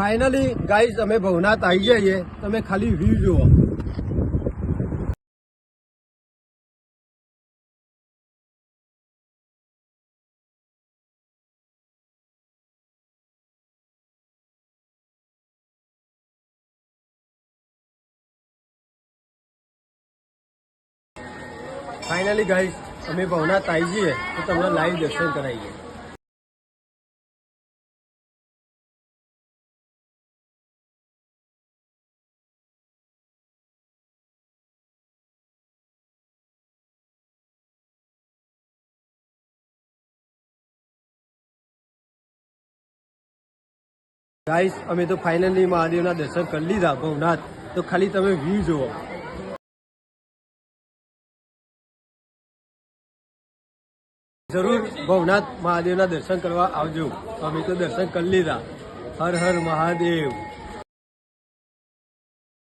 Finally guys અમે ભવનાથ આવી જઈએ. તમે ખાલી વ્યૂ જુઓ. ફાઇનલી ગાઈઝ અમે ભવનાથ આવી જઈએ તો તમને લાઈવ દર્શન કરાવીએ. ગાઈસ અમે તો ફાઇનલી મહાદેવના દર્શન કરી લીધા ભવનાથ. તો ખાલી તમે વ્યૂ જુઓ. જરૂર ભવનાથ મહાદેવના દર્શન કરવા આવજો. અમે તો દર્શન કરી લીધા. હર હર મહાદેવ.